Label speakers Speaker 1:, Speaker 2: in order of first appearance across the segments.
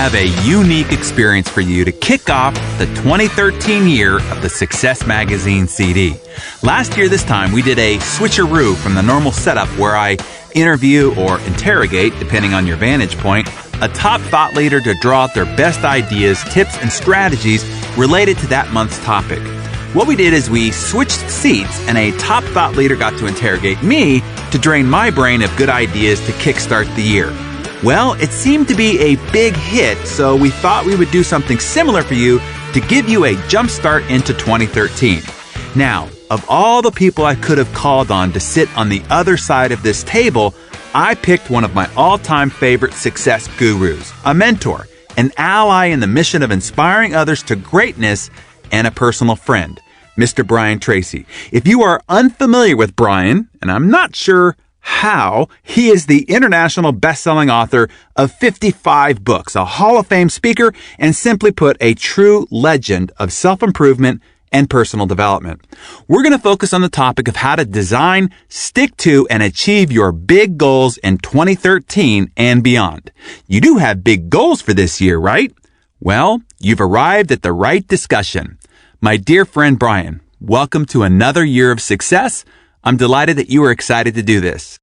Speaker 1: have a unique experience for you to kick off the 2013 year of the Success Magazine CD. Last year this time, we did a switcheroo from the normal setup where I interview or interrogate, depending on your vantage point, a top thought leader to draw out their best ideas, tips, and strategies related to that month's topic. What we did is we switched seats and a top thought leader got to interrogate me to drain my brain of good ideas to kickstart the year. Well, it seemed to be a big hit, so we thought we would do something similar for you to give you a jump start into 2013. Now, of all the people I could have called on to sit on the other side of this table, I picked one of my all-time favorite success gurus, a mentor, an ally in the mission of inspiring others to greatness, and a personal friend, Mr. Brian Tracy. If you are unfamiliar with Brian, and I'm not sure how, he is the international best-selling author of 55 books, a Hall of Fame speaker, and simply put, a true legend of self-improvement and personal development. We're going to focus on the topic of how to design, stick to, and achieve your big goals in 2013 and beyond. You do have big goals for this year, right? Well, you've arrived at the right discussion. My dear friend Brian, welcome to another year of success. I'm delighted that you are excited to do this.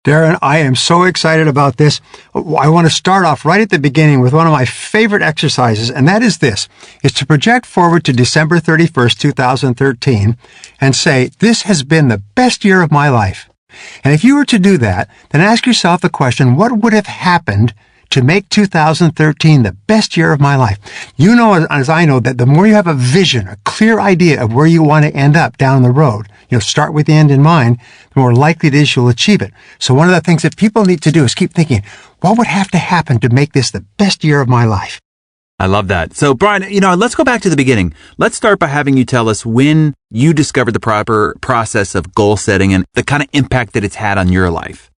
Speaker 2: Darren, I am so excited about this. I want to start off right at the beginning with one of my favorite exercises, and that is this, is to project forward to December 31st, 2013, and say, this has been the best year of my life. And if you were to do that, then ask yourself the question, what would have happened to make 2013 the best year of my life? You know, as I know, that the more you have a vision, a clear idea of where you want to end up down the road, start with the end in mind, the more likely it is you'll achieve it. So one of the things that people need to do is keep thinking, what would have to happen to make this the best year of my life?
Speaker 1: I love that. So, Brian, let's go back to the beginning. Let's start by having you tell us when you discovered the proper process of goal setting and the kind of impact that it's had on your life.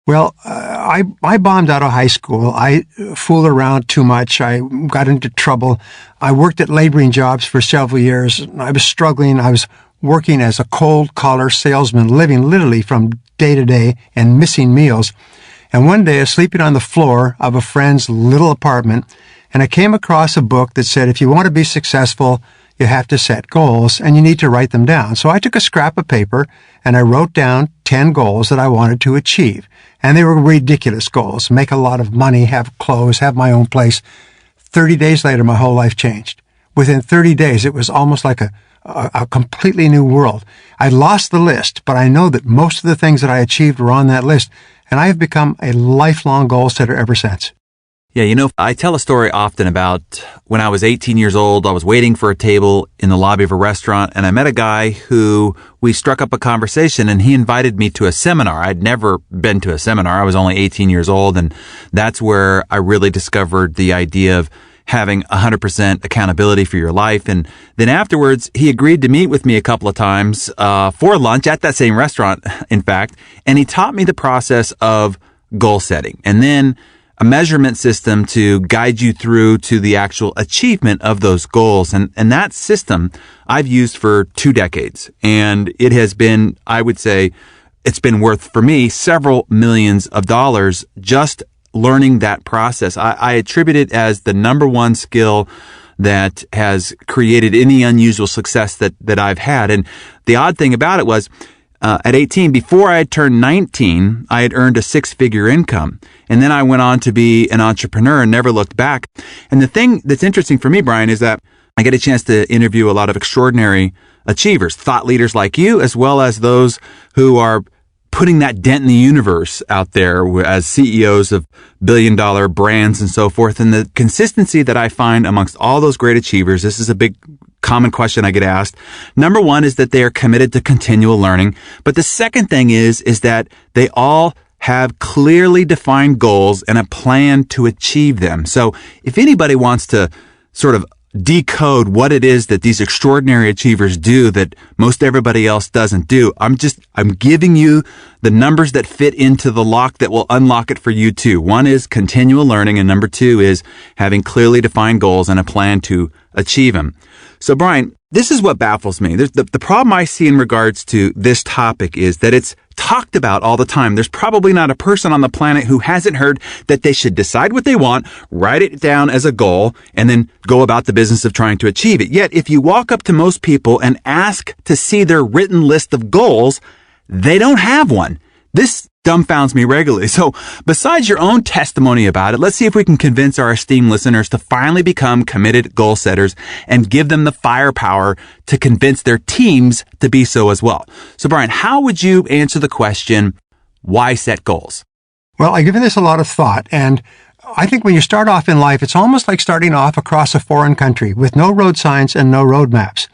Speaker 2: Well, I bombed out of high school. I fooled around too much. I got into trouble. I worked at laboring jobs for several years. I was struggling. I was working as a cold-collar salesman, living literally from day to day and missing meals. And one day I was sleeping on the floor of a friend's little apartment, and I came across a book that said, if you want to be successful, you have to set goals, and you need to write them down. So I took a scrap of paper, and I wrote down 10 goals that I wanted to achieve. And they were ridiculous goals. Make a lot of money, have clothes, have my own place. 30 days later, my whole life changed. Within 30 days, it was almost like a completely new world. I lost the list, but I know that most of the things that I achieved were on that list, and I have become a lifelong goal setter ever since.
Speaker 1: Yeah, I tell a story often about when I was 18 years old, I was waiting for a table in the lobby of a restaurant, and I met a guy who we struck up a conversation, and he invited me to a seminar. I'd never been to a seminar. I was only 18 years old, and that's where I really discovered the idea of having 100% accountability for your life. And then afterwards, he agreed to meet with me a couple of times for lunch at that same restaurant, in fact, and he taught me the process of goal setting. And then a measurement system to guide you through to the actual achievement of those goals. And that system I've used for 2 decades. And it has been, I would say, it's been worth for me several millions of dollars just learning that process. I attribute it as the number one skill that has created any unusual success that I've had. And the odd thing about it was, at 18, before I had turned 19, I had earned a 6-figure income. And then I went on to be an entrepreneur and never looked back. And the thing that's interesting for me, Brian, is that I get a chance to interview a lot of extraordinary achievers, thought leaders like you, as well as those who are putting that dent in the universe out there as CEOs of billion-dollar brands and so forth. And the consistency that I find amongst all those great achievers, this is a big common question I get asked. Number one is that they are committed to continual learning. But the second thing is that they all have clearly defined goals and a plan to achieve them. So if anybody wants to sort of decode what it is that these extraordinary achievers do that most everybody else doesn't do, I'm giving you the numbers that fit into the lock that will unlock it for you too. One is continual learning, and number two is having clearly defined goals and a plan to achieve them. So Brian, This is what baffles me. The problem I see in regards to this topic is that it's talked about all the time. There's probably not a person on the planet who hasn't heard that they should decide what they want, write it down as a goal, and then go about the business of trying to achieve it. Yet, if you walk up to most people and ask to see their written list of goals, they don't have one. This dumbfounds me regularly. So besides your own testimony about it, let's see if we can convince our esteemed listeners to finally become committed goal setters and give them the firepower to convince their teams to be so as well. So Brian, how would you answer the question, why set goals?
Speaker 2: Well, I've given this a lot of thought, and I think when you start off in life, it's almost like starting off across a foreign country with no road signs and no road maps,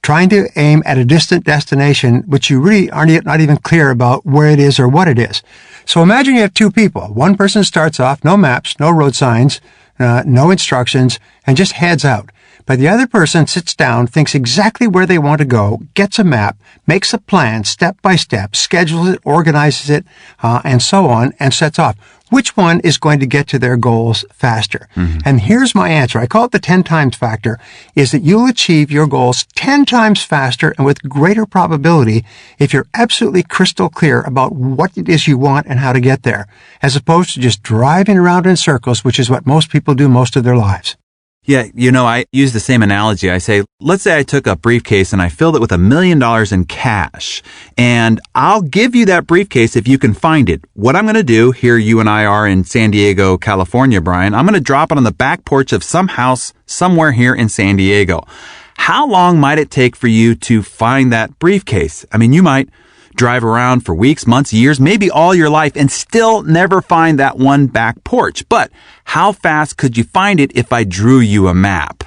Speaker 2: trying to aim at a distant destination, which you really are not even clear about where it is or what it is. So imagine you have two people. One person starts off, no maps, no road signs, no instructions, and just heads out. But the other person sits down, thinks exactly where they want to go, gets a map, makes a plan step by step, schedules it, organizes it, and so on, and sets off. Which one is going to get to their goals faster? Mm-hmm. And here's my answer. I call it the 10 times factor, is that you'll achieve your goals 10 times faster and with greater probability if you're absolutely crystal clear about what it is you want and how to get there, as opposed to just driving around in circles, which is what most people do most of their lives.
Speaker 1: Yeah, I use the same analogy. I say, let's say I took a briefcase and I filled it with $1 million in cash, and I'll give you that briefcase if you can find it. What I'm going to do, here you and I are in San Diego, California, Brian, I'm going to drop it on the back porch of some house somewhere here in San Diego. How long might it take for you to find that briefcase? I mean, you might drive around for weeks, months, years, maybe all your life and still never find that one back porch. But how fast could you find it if I drew you a map?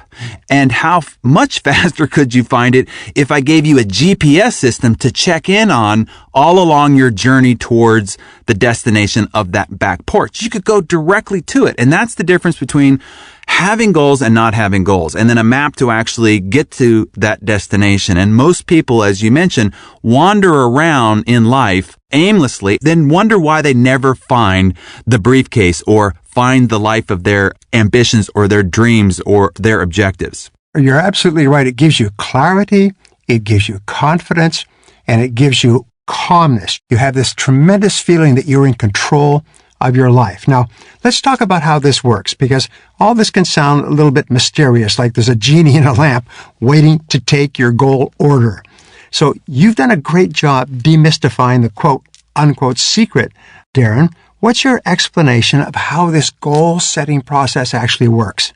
Speaker 1: And how much faster could you find it if I gave you a GPS system to check in on all along your journey towards the destination of that back porch? You could go directly to it. And that's the difference between having goals and not having goals, and then a map to actually get to that destination. And most people, as you mentioned, wander around in life aimlessly, then wonder why they never find the briefcase or find the life of their ambitions or their dreams or their objectives.
Speaker 2: You're absolutely right. It gives you clarity, it gives you confidence, and it gives you calmness. You have this tremendous feeling that you're in control of your life. Now, let's talk about how this works, because all this can sound a little bit mysterious, like there's a genie in a lamp waiting to take your goal order. So you've done a great job demystifying the quote, unquote secret. Darren, what's your explanation of how this goal-setting process actually works?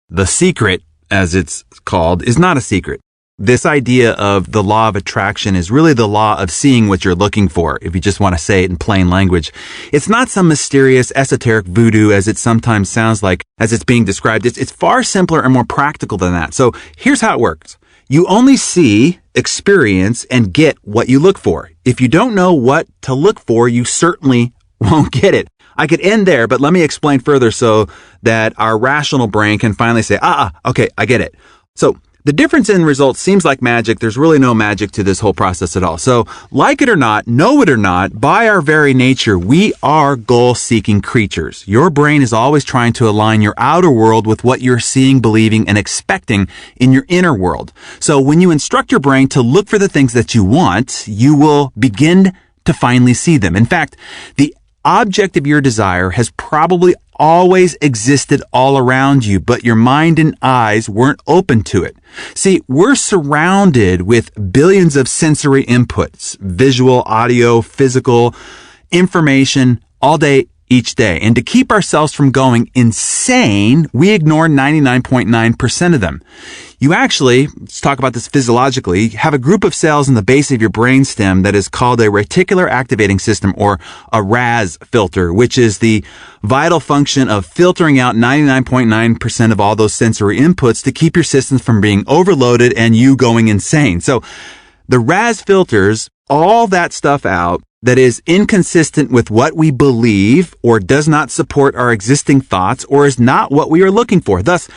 Speaker 1: The secret, as it's called, is not a secret. This idea of the law of attraction is really the law of seeing what you're looking for, if you just want to say it in plain language. It's not some mysterious, esoteric voodoo as it sometimes sounds like as it's being described. It's far simpler and more practical than that. So here's how it works. You only see, experience, and get what you look for. If you don't know what to look for, you certainly won't get it. I could end there, but let me explain further so that our rational brain can finally say, okay, I get it. So the difference in results seems like magic. There's really no magic to this whole process at all. So like it or not, know it or not, by our very nature, we are goal-seeking creatures. Your brain is always trying to align your outer world with what you're seeing, believing, and expecting in your inner world. So when you instruct your brain to look for the things that you want, you will begin to finally see them. In fact, the object of your desire has probably always existed all around you, but your mind and eyes weren't open to it. See, we're surrounded with billions of sensory inputs, visual, audio, physical, information all day, each day. And to keep ourselves from going insane, we ignore 99.9% of them. You actually, let's talk about this physiologically, have a group of cells in the base of your brainstem that is called a reticular activating system, or a RAS filter, which is the vital function of filtering out 99.9% of all those sensory inputs to keep your systems from being overloaded and you going insane. So the RAS filters all that stuff out that is inconsistent with what we believe or does not support our existing thoughts or is not what we are looking for. Thus,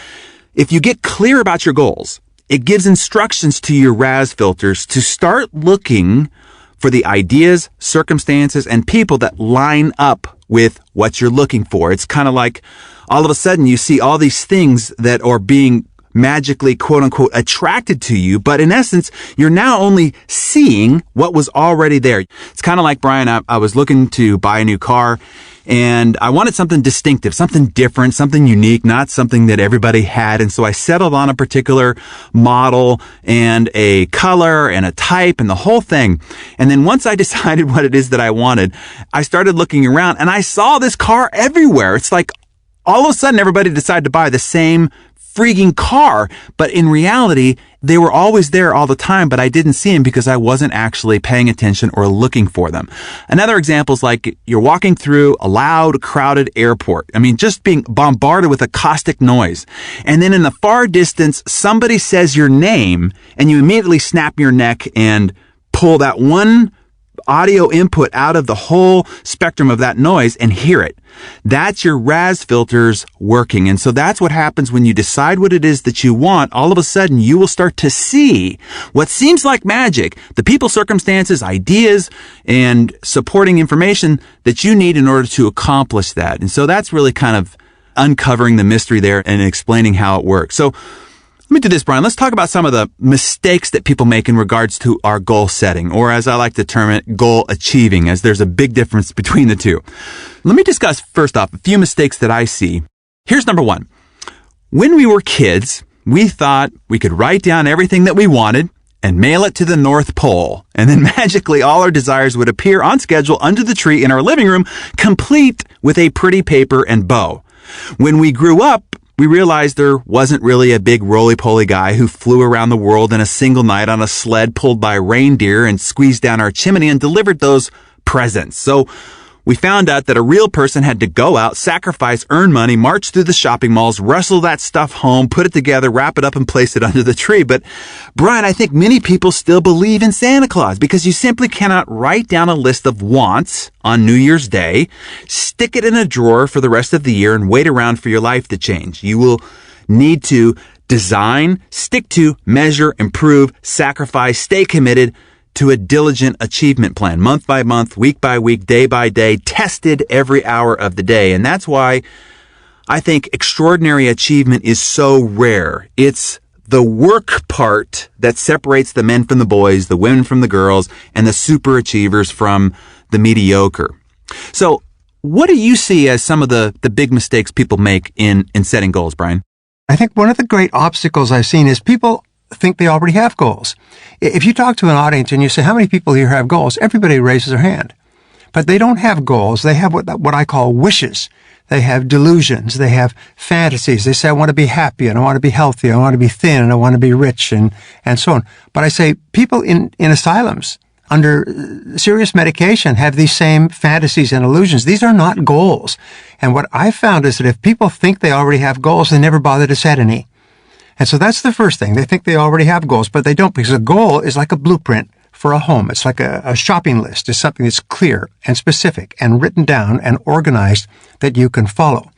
Speaker 1: if you get clear about your goals, it gives instructions to your RAS filters to start looking for the ideas, circumstances, and people that line up with what you're looking for. It's kind of like all of a sudden you see all these things that are being magically, quote unquote, attracted to you, but in essence, you're now only seeing what was already there. It's kind of like, Brian, I was looking to buy a new car, and I wanted something distinctive, something different, something unique, not something that everybody had. And so I settled on a particular model and a color and a type and the whole thing. And then once I decided what it is that I wanted, I started looking around and I saw this car everywhere. It's like all of a sudden everybody decided to buy the same freaking car. But in reality, they were always there all the time, but I didn't see them because I wasn't actually paying attention or looking for them. Another example is like you're walking through a loud, crowded airport. I mean, just being bombarded with a caustic noise. And then in the far distance, somebody says your name and you immediately snap your neck and pull that one audio input out of the whole spectrum of that noise and hear it. That's your RAS filters working. And so that's what happens when you decide what it is that you want. All of a sudden, you will start to see what seems like magic, the people, circumstances, ideas, and supporting information that you need in order to accomplish that. And so that's really kind of uncovering the mystery there and explaining how it works. So let me do this, Brian. Let's talk about some of the mistakes that people make in regards to our goal setting, or as I like to term it, goal achieving, as there's a big difference between the two. Let me discuss first off a few mistakes that I see. Here's number one. When we were kids, we thought we could write down everything that we wanted and mail it to the North Pole. And then magically all our desires would appear on schedule under the tree in our living room, complete with a pretty paper and bow. When we grew up, we realized there wasn't really a big roly-poly guy who flew around the world in a single night on a sled pulled by reindeer and squeezed down our chimney and delivered those presents. So we found out that a real person had to go out, sacrifice, earn money, march through the shopping malls, wrestle that stuff home, put it together, wrap it up, and place it under the tree. But Brian, I think many people still believe in Santa Claus because you simply cannot write down a list of wants on New Year's Day, stick it in a drawer for the rest of the year, and wait around for your life to change. You will need to design, stick to, measure, improve, sacrifice, stay committed to a diligent achievement plan, month by month, week by week, day by day, tested every hour of the day. And that's why I think extraordinary achievement is so rare. It's the work part that separates the men from the boys, the women from the girls, and the super achievers from the mediocre. So what do you see as some of the big mistakes people make in setting goals, Brian?
Speaker 2: I think one of the great obstacles I've seen is people think they already have goals. If you talk to an audience and you say, how many people here have goals? Everybody raises their hand. But they don't have goals. They have what I call wishes. They have delusions. They have fantasies. They say, I want to be happy and I want to be healthy. I want to be thin and I want to be rich and so on. But I say people in asylums under serious medication have these same fantasies and illusions. These are not goals. And what I found is that if people think they already have goals, they never bother to set any. And so that's the first thing. They think they already have goals, but they don't, because a goal is like a blueprint for a home. It's like a shopping list. It's something that's clear and specific and written down and organized that you can follow.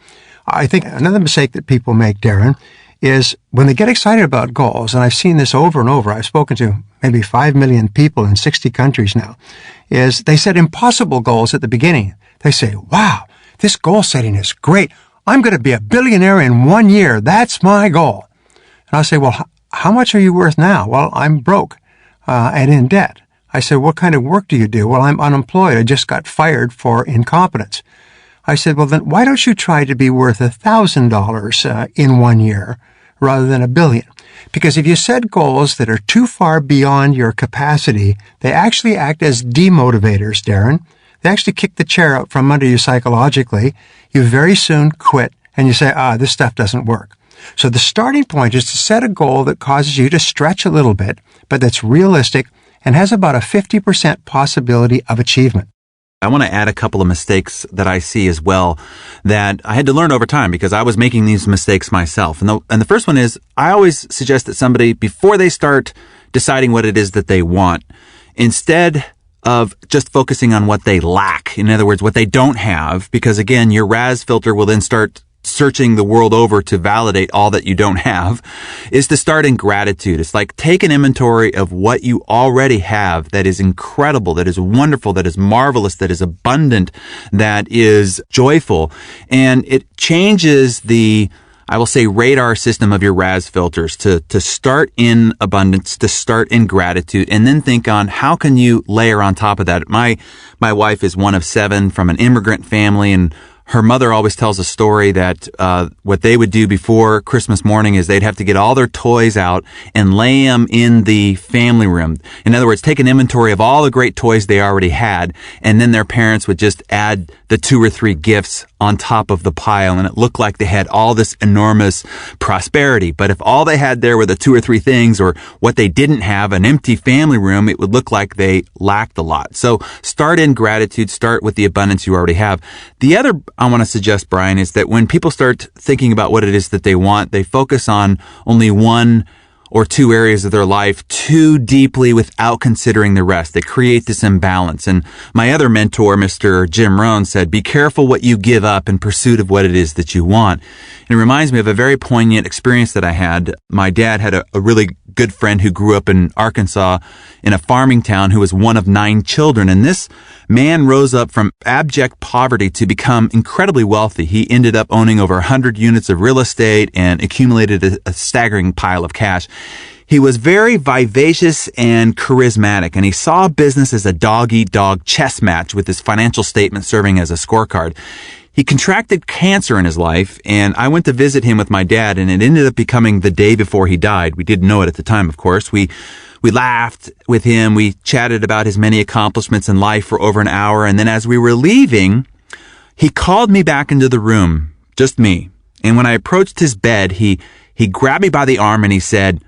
Speaker 2: I think another mistake that people make, Darren, is when they get excited about goals, and I've seen this over and over, I've spoken to maybe 5 million people in 60 countries now, is they set impossible goals at the beginning. They say, wow, this goal setting is great. I'm going to be a billionaire in 1 year. That's my goal. And I'll say, well, how much are you worth now? Well, I'm broke and in debt. I said, what kind of work do you do? Well, I'm unemployed. I just got fired for incompetence. I said, well, then why don't you try to be worth $1,000 in 1 year rather than $1 billion? Because if you set goals that are too far beyond your capacity, they actually act as demotivators, Darren. They actually kick the chair out from under you psychologically. You very soon quit and you say, this stuff doesn't work. So the starting point is to set a goal that causes you to stretch a little bit, but that's realistic and has about a 50% possibility of achievement.
Speaker 1: I want to add a couple of mistakes that I see as well that I had to learn over time because I was making these mistakes myself. And the first one is I always suggest that somebody, before they start deciding what it is that they want, instead of just focusing on what they lack, in other words, what they don't have, because again, your RAS filter will then start searching the world over to validate all that you don't have, is to start in gratitude. It's like take an inventory of what you already have that is incredible, that is wonderful, that is marvelous, that is abundant, that is joyful. And it changes the I will say radar system of your RAS filters to start in abundance, to start in gratitude, and then think on how can you layer on top of that. My wife is one of 7 from an immigrant family, and her mother always tells a story that what they would do before Christmas morning is they'd have to get all their toys out and lay them in the family room. In other words, take an inventory of all the great toys they already had, and then their parents would just add the 2 or 3 gifts on top of the pile, and it looked like they had all this enormous prosperity. But if all they had there were the 2 or 3 things, or what they didn't have, an empty family room, it would look like they lacked a lot. So start in gratitude, start with the abundance you already have. The other I want to suggest, Brian, is that when people start thinking about what it is that they want, they focus on only 1 or 2 areas of their life too deeply without considering the rest. They create this imbalance. And my other mentor, Mr. Jim Rohn, said, be careful what you give up in pursuit of what it is that you want. And it reminds me of a very poignant experience that I had. My dad had a really good friend who grew up in Arkansas in a farming town who was one of 9 children. And this man rose up from abject poverty to become incredibly wealthy. He ended up owning over 100 units of real estate and accumulated a staggering pile of cash. He was very vivacious and charismatic, and he saw business as a dog-eat-dog chess match with his financial statement serving as a scorecard. He contracted cancer in his life, and I went to visit him with my dad, and it ended up becoming the day before he died. We didn't know it at the time, of course. We laughed with him. We chatted about his many accomplishments in life for over an hour, and then as we were leaving, he called me back into the room, just me. And when I approached his bed, he grabbed me by the arm and he said,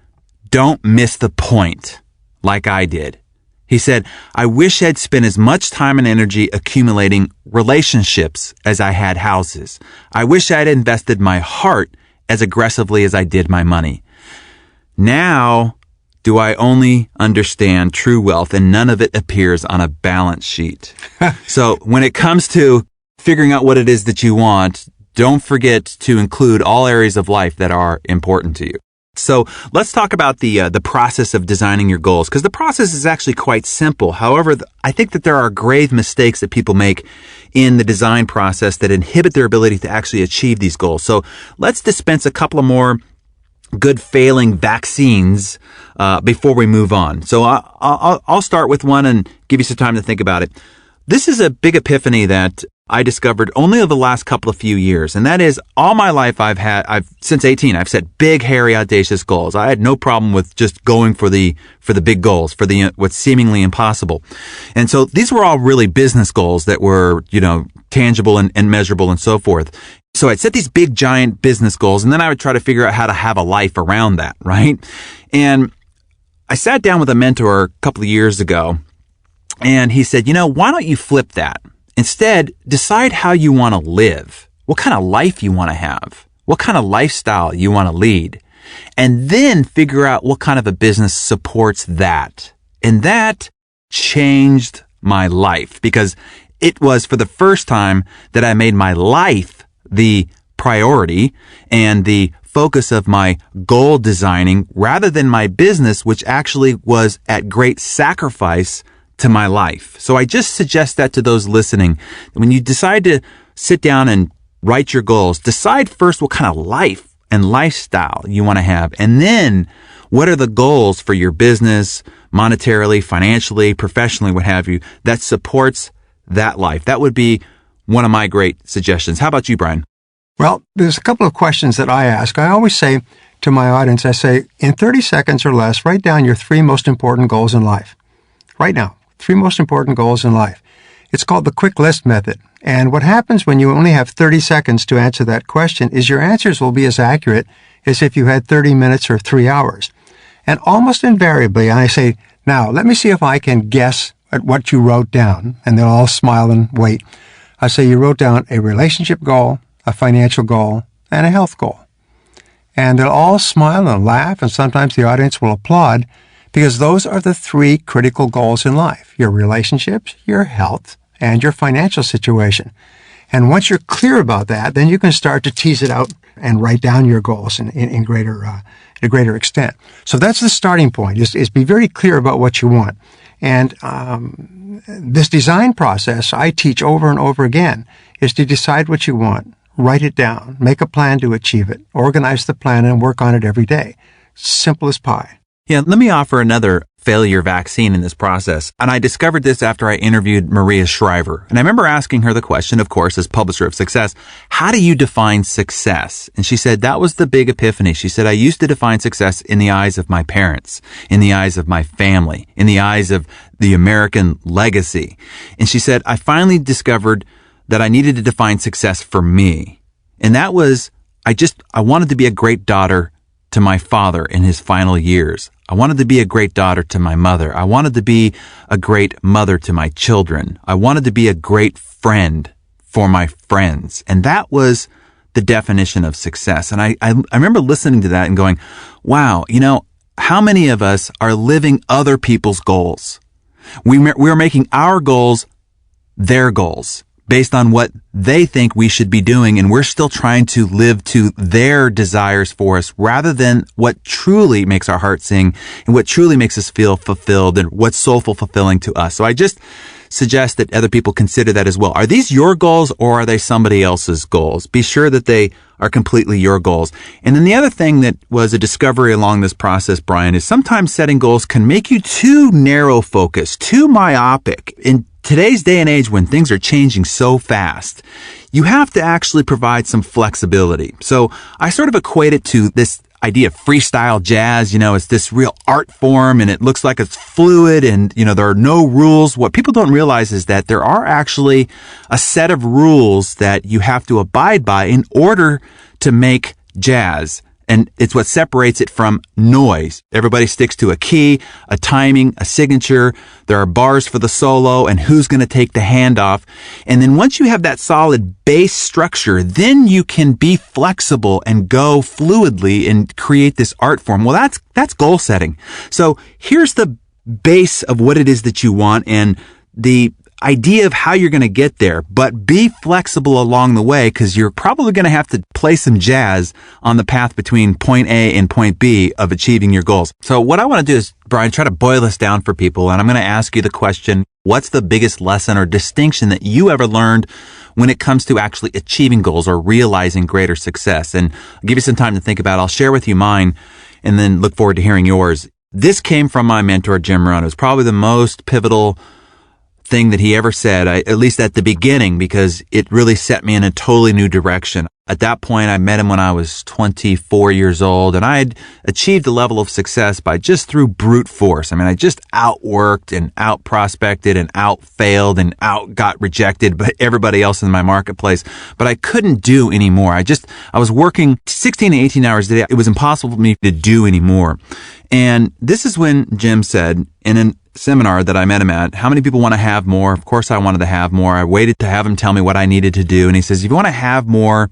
Speaker 1: "Don't miss the point like I did." He said, "I wish I'd spent as much time and energy accumulating relationships as I had houses. I wish I'd invested my heart as aggressively as I did my money. Now do I only understand true wealth, and none of it appears on a balance sheet." So when it comes to figuring out what it is that you want, don't forget to include all areas of life that are important to you. So let's talk about the process of designing your goals, because the process is actually quite simple. However, I think that there are grave mistakes that people make in the design process that inhibit their ability to actually achieve these goals. So let's dispense a couple of more good failing vaccines before we move on. So I'll start with one and give you some time to think about it. This is a big epiphany that I discovered only over the last couple of few years. And that is, all my life since 18, I've set big, hairy, audacious goals. I had no problem with just going for the big goals, for what's seemingly impossible. And so these were all really business goals that were, tangible and measurable and so forth. So I'd set these big, giant business goals, and then I would try to figure out how to have a life around that, right? And I sat down with a mentor a couple of years ago, and he said, why don't you flip that? Instead, decide how you want to live, what kind of life you want to have, what kind of lifestyle you want to lead, and then figure out what kind of a business supports that. And that changed my life, because it was for the first time that I made my life the priority and the focus of my goal designing rather than my business, which actually was at great sacrifice to my life. So I just suggest that to those listening. When you decide to sit down and write your goals, decide first what kind of life and lifestyle you want to have. And then what are the goals for your business, monetarily, financially, professionally, what have you, that supports that life. That would be one of my great suggestions. How about you, Brian?
Speaker 2: Well, there's a couple of questions that I ask. I always say to my audience, I say, in 30 seconds or less, write down your 3 most important goals in life. Right now. 3 most important goals in life. It's called the quick list method. And what happens when you only have 30 seconds to answer that question is your answers will be as accurate as if you had 30 minutes or 3 hours. And almost invariably, I say, now, let me see if I can guess at what you wrote down. And they'll all smile and wait. I say you wrote down a relationship goal, a financial goal, and a health goal. And they'll all smile and laugh, and sometimes the audience will applaud, because those are the 3 critical goals in life: your relationships, your health, and your financial situation. And once you're clear about that, then you can start to tease it out and write down your goals in a greater extent. So that's the starting point, is be very clear about what you want. And this design process I teach over and over again is to decide what you want, Write it down. Make a plan to achieve it. Organize the plan and work on it every day. Simple as pie.
Speaker 1: Yeah, let me offer another failure vaccine in this process. And I discovered this after I interviewed Maria Shriver. And I remember asking her the question, of course, as publisher of Success, how do you define success? And she said, that was the big epiphany. She said, I used to define success in the eyes of my parents, in the eyes of my family, in the eyes of the American legacy. And she said, I finally discovered that I needed to define success for me. And that was, I wanted to be a great daughter to my father in his final years. I wanted to be a great daughter to my mother. I wanted to be a great mother to my children. I wanted to be a great friend for my friends. And that was the definition of success. And I remember listening to that and going, wow, how many of us are living other people's goals? We're making our goals their goals, based on what they think we should be doing, and we're still trying to live to their desires for us rather than what truly makes our heart sing and what truly makes us feel fulfilled and what's soulful fulfilling to us. So I just suggest that other people consider that as well. Are these your goals or are they somebody else's goals? Be sure that they are completely your goals. And then the other thing that was a discovery along this process, Brian, is sometimes setting goals can make you too narrow focused, too myopic. In today's day and age, when things are changing so fast, you have to actually provide some flexibility. So I sort of equate it to this idea of freestyle jazz. It's this real art form and it looks like it's fluid and, there are no rules. What people don't realize is that there are actually a set of rules that you have to abide by in order to make jazz. And it's what separates it from noise. Everybody sticks to a key, a timing, a signature. There are bars for the solo and who's going to take the handoff. And then once you have that solid base structure, then you can be flexible and go fluidly and create this art form. Well, that's goal setting. So here's the base of what it is that you want and the idea of how you're going to get there, but be flexible along the way because you're probably going to have to play some jazz on the path between point A and point B of achieving your goals. So what I want to do is, Brian, try to boil this down for people. And I'm going to ask you the question, what's the biggest lesson or distinction that you ever learned when it comes to actually achieving goals or realizing greater success? And I'll give you some time to think about it. I'll share with you mine and then look forward to hearing yours. This came from my mentor, Jim Rohn. It was probably the most pivotal thing that he ever said, at least at the beginning, because it really set me in a totally new direction. At that point, I met him when I was 24 years old, and I had achieved a level of success by just through brute force. I just outworked and out-prospected and out-failed and out-got rejected by everybody else in my marketplace. But I couldn't do anymore. I was working 16 to 18 hours a day. It was impossible for me to do anymore. And this is when Jim said in a seminar that I met him at, how many people want to have more? Of course I wanted to have more. I waited to have him tell me what I needed to do. And he says, if you want to have more,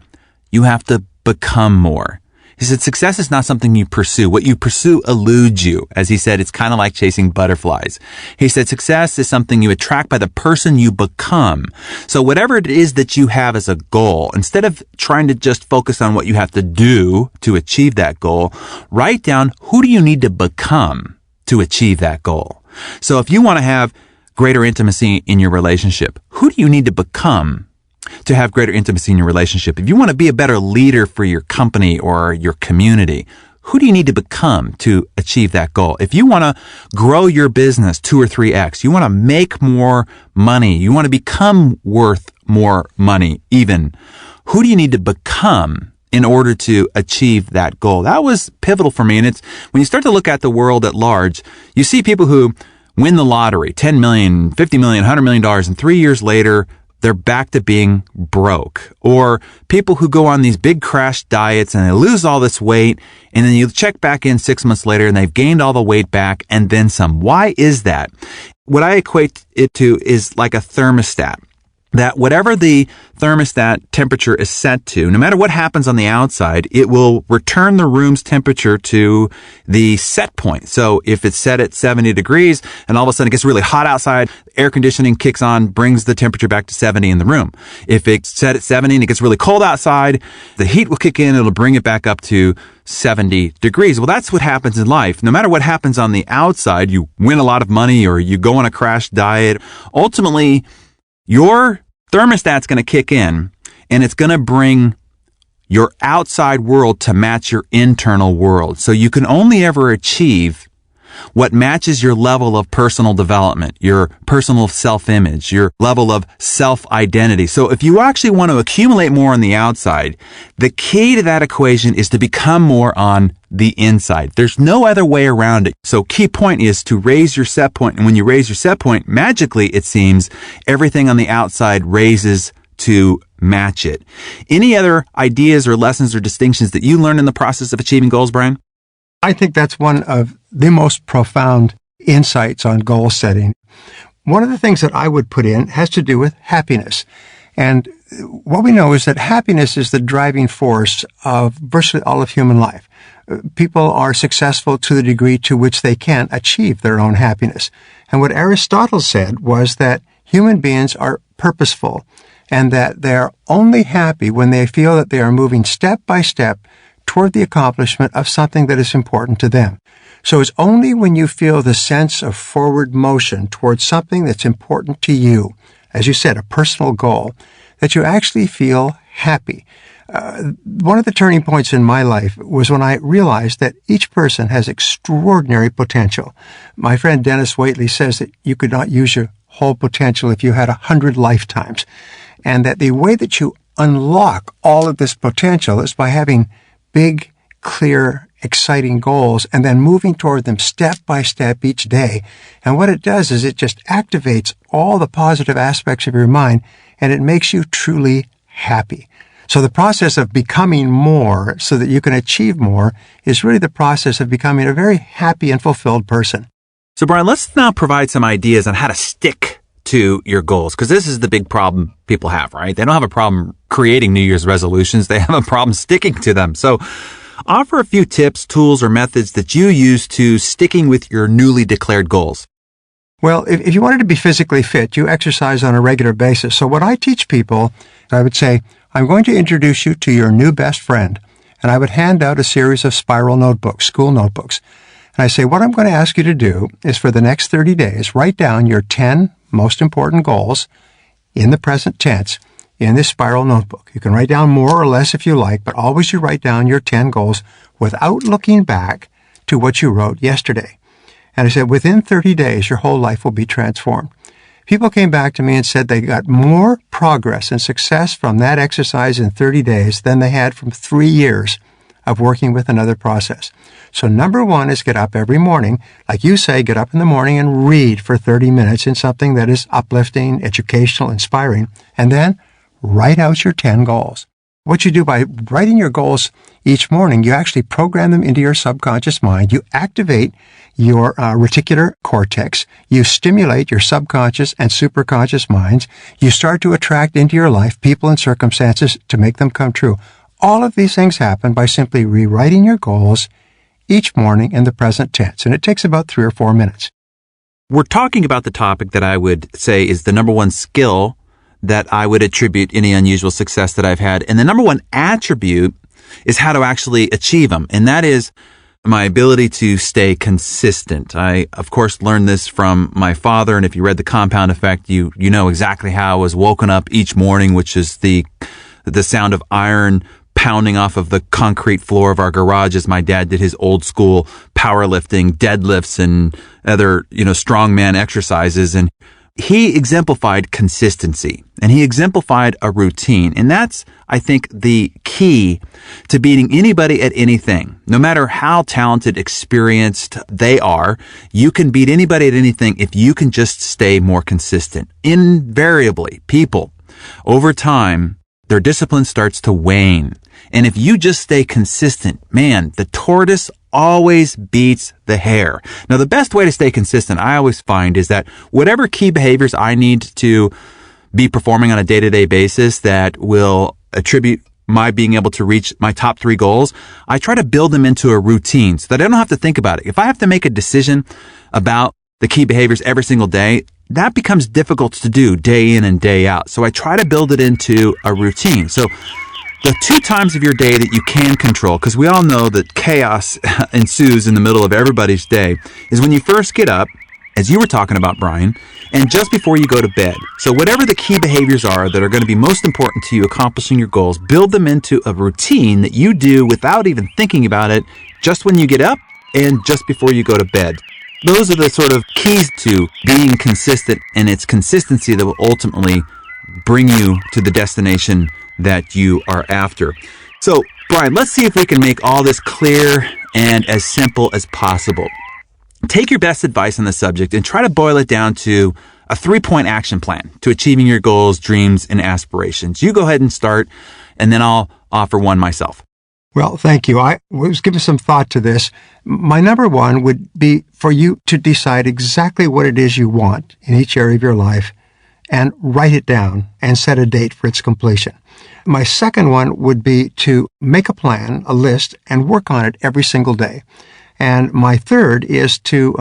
Speaker 1: you have to become more. He said, success is not something you pursue. What you pursue eludes you. As he said, it's kind of like chasing butterflies. He said, success is something you attract by the person you become. So whatever it is that you have as a goal, instead of trying to just focus on what you have to do to achieve that goal, write down who do you need to become to achieve that goal. So if you want to have greater intimacy in your relationship, who do you need to become to have greater intimacy in your relationship? If you want to be a better leader for your company or your community, who do you need to become to achieve that goal? If you want to grow your business 2 or 3x, you want to make more money, you want to become worth more money even, who do you need to become in order to achieve that goal? That was pivotal for me. And it's when you start to look at the world at large, you see people who win the lottery, 10 million, 50 million, $100 million, and 3 years later, they're back to being broke. Or people who go on these big crash diets and they lose all this weight, and then you check back in 6 months later and they've gained all the weight back and then some. Why is that? What I equate it to is like a thermostat. That whatever the thermostat temperature is set to, no matter what happens on the outside, it will return the room's temperature to the set point. So if it's set at 70 degrees and all of a sudden it gets really hot outside, air conditioning kicks on, brings the temperature back to 70 in the room. If it's set at 70 and it gets really cold outside, the heat will kick in, it'll bring it back up to 70 degrees. Well, that's what happens in life. No matter what happens on the outside, you win a lot of money or you go on a crash diet, ultimately, your thermostat's going to kick in and it's going to bring your outside world to match your internal world. So you can only ever achieve what matches your level of personal development, your personal self-image, your level of self-identity. So if you actually want to accumulate more on the outside, the key to that equation is to become more on the inside. There's no other way around it. So key point is to raise your set point. And when you raise your set point, magically, it seems, everything on the outside raises to match it. Any other ideas or lessons or distinctions that you learned in the process of achieving goals, Brian?
Speaker 2: I think that's one of the most profound insights on goal setting. One of the things that I would put in has to do with happiness. And what we know is that happiness is the driving force of virtually all of human life. People are successful to the degree to which they can achieve their own happiness. And what Aristotle said was that human beings are purposeful and that they're only happy when they feel that they are moving step by step toward the accomplishment of something that is important to them. So it's only when you feel the sense of forward motion towards something that's important to you, as you said, a personal goal, that you actually feel happy. One of the turning points in my life was when I realized that each person has extraordinary potential. My friend Dennis Waitley says that you could not use your whole potential if you had 100 lifetimes, and that the way that you unlock all of this potential is by having big, clear, exciting goals and then moving toward them step by step each day. And what it does is it just activates all the positive aspects of your mind and it makes you truly happy. So the process of becoming more so that you can achieve more is really the process of becoming a very happy and fulfilled person.
Speaker 1: So Brian, let's now provide some ideas on how to stick to your goals, because this is the big problem people have, right? They don't have a problem creating New Year's resolutions. They have a problem sticking to them. So offer a few tips, tools, or methods that you use to sticking with your newly declared goals.
Speaker 2: Well, if you wanted to be physically fit, you exercise on a regular basis. So what I teach people, I would say, I'm going to introduce you to your new best friend. And I would hand out a series of spiral notebooks, school notebooks. And I say, what I'm going to ask you to do is for the next 30 days, write down your 10 most important goals in the present tense in this spiral notebook. You can write down more or less if you like, but always you write down your 10 goals without looking back to what you wrote yesterday. And I said, within 30 days, your whole life will be transformed. People came back to me and said they got more progress and success from that exercise in 30 days than they had from 3 years of working with another process. So number one is get up every morning. Like you say, get up in the morning and read for 30 minutes in something that is uplifting, educational, inspiring, and then write out your 10 goals. What you do by writing your goals each morning, you actually program them into your subconscious mind. You activate your reticular cortex. You stimulate your subconscious and superconscious minds. You start to attract into your life people and circumstances to make them come true. All of these things happen by simply rewriting your goals each morning in the present tense, and it takes about 3 or 4 minutes.
Speaker 1: We're talking about the topic that I would say is the number one skill that I would attribute any unusual success that I've had. And the number one attribute is how to actually achieve them. And that is my ability to stay consistent. I, of course, learned this from my father. And if you read The Compound Effect, you know exactly how I was woken up each morning, which is the sound of iron pounding off of the concrete floor of our garage as my dad did his old school powerlifting, deadlifts, and other, strongman exercises. And he exemplified consistency and he exemplified a routine. And that's, I think, the key to beating anybody at anything. No matter how talented, experienced they are, you can beat anybody at anything if you can just stay more consistent. Invariably, people, over time, their discipline starts to wane. And if you just stay consistent, man, the tortoise always beats the hare. Now, the best way to stay consistent, I always find, is that whatever key behaviors I need to be performing on a day-to-day basis that will attribute my being able to reach my top 3 goals, I try to build them into a routine so that I don't have to think about it. If I have to make a decision about the key behaviors every single day, that becomes difficult to do day in and day out. So I try to build it into a routine. So the 2 times of your day that you can control, because we all know that chaos ensues in the middle of everybody's day, is when you first get up as you were talking about, Brian, and just before you go to bed. So whatever the key behaviors are that are going to be most important to you accomplishing your goals, build them into a routine that you do without even thinking about it, just when you get up and just before you go to bed. Those are the sort of keys to being consistent, and it's consistency that will ultimately bring you to the destination that you are after. So, Brian, let's see if we can make all this clear and as simple as possible. Take your best advice on the subject and try to boil it down to a 3-point action plan to achieving your goals, dreams, and aspirations. You go ahead and start, and then I'll offer one myself.
Speaker 2: Well, thank you. I was giving some thought to this. My number one would be for you to decide exactly what it is you want in each area of your life and write it down and set a date for its completion. My second one would be to make a plan, a list, and work on it every single day. And my third is to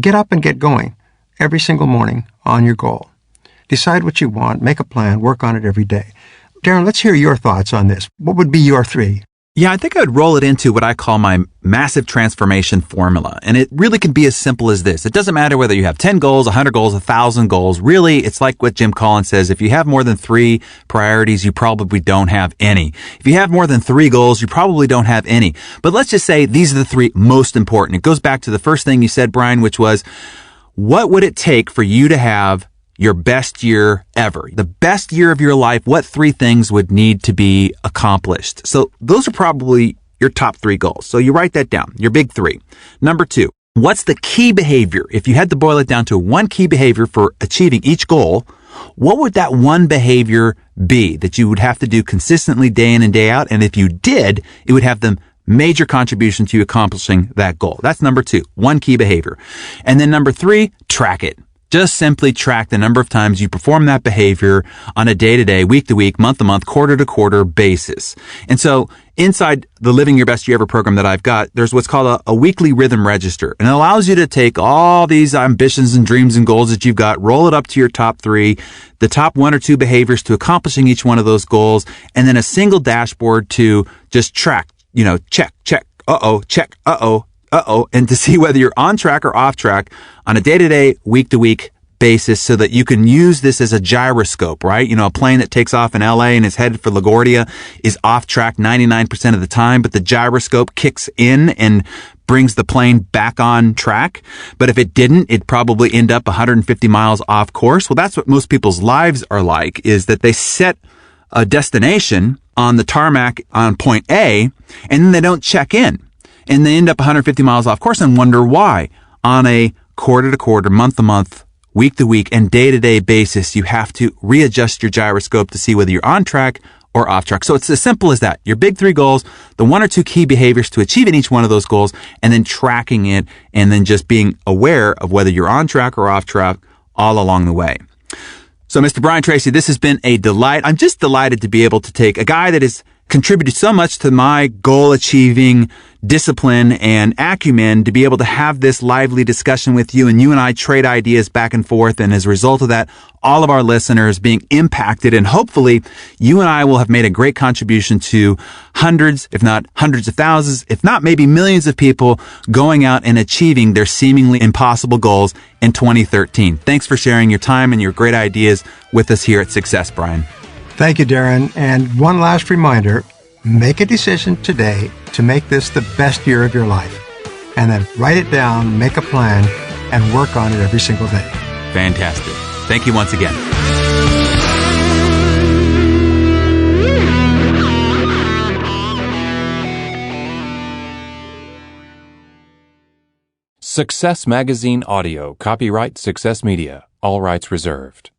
Speaker 2: get up and get going every single morning on your goal. Decide what you want, make a plan, work on it every day. Darren, let's hear your thoughts on this. What would be your 3?
Speaker 1: Yeah, I think I would roll it into what I call my massive transformation formula. And it really can be as simple as this. It doesn't matter whether you have 10 goals, 100 goals, 1,000 goals. Really, it's like what Jim Collins says. If you have more than 3 priorities, you probably don't have any. If you have more than 3 goals, you probably don't have any. But let's just say these are the 3 most important. It goes back to the first thing you said, Brian, which was, what would it take for you to have your best year ever? The best year of your life, what 3 things would need to be accomplished? So those are probably your top 3 goals. So you write that down, your big 3. Number 2, what's the key behavior? If you had to boil it down to one key behavior for achieving each goal, what would that one behavior be that you would have to do consistently day in and day out? And if you did, it would have the major contribution to you accomplishing that goal. That's number 2, one key behavior. And then number 3, track it. Just simply track the number of times you perform that behavior on a day-to-day, week-to-week, month-to-month, quarter-to-quarter basis. And so inside the Living Your Best Year Ever program that I've got, there's what's called a weekly rhythm register. And it allows you to take all these ambitions and dreams and goals that you've got, roll it up to your top 3, the top 1 or 2 behaviors to accomplishing each one of those goals, and then a single dashboard to just track, check, check, check, and to see whether you're on track or off track on a day-to-day, week-to-week basis so that you can use this as a gyroscope, right? A plane that takes off in LA and is headed for LaGuardia is off track 99% of the time, but the gyroscope kicks in and brings the plane back on track. But if it didn't, it'd probably end up 150 miles off course. Well, that's what most people's lives are like, is that they set a destination on the tarmac on point A, and then they don't check in. And they end up 150 miles off course and wonder why. On a quarter-to-quarter, month-to-month, week-to-week, and day-to-day basis, you have to readjust your gyroscope to see whether you're on track or off track. So it's as simple as that. Your big 3 goals, the 1 or 2 key behaviors to achieve in each one of those goals, and then tracking it, and then just being aware of whether you're on track or off track all along the way. So, Mr. Brian Tracy, this has been a delight. I'm just delighted to be able to take a guy that has contributed so much to my goal-achieving discipline and acumen to be able to have this lively discussion with you, and you and I trade ideas back and forth, and as a result of that, all of our listeners being impacted, and hopefully you and I will have made a great contribution to hundreds, if not hundreds of thousands, if not maybe millions of people going out and achieving their seemingly impossible goals in 2013. Thanks for sharing your time and your great ideas with us here at Success, Brian.
Speaker 2: Thank you, Darren. And one last reminder, make a decision today to make this the best year of your life. And then write it down, make a plan, and work on it every single day.
Speaker 1: Fantastic. Thank you once again.
Speaker 3: Success Magazine Audio. Copyright Success Media. All rights reserved.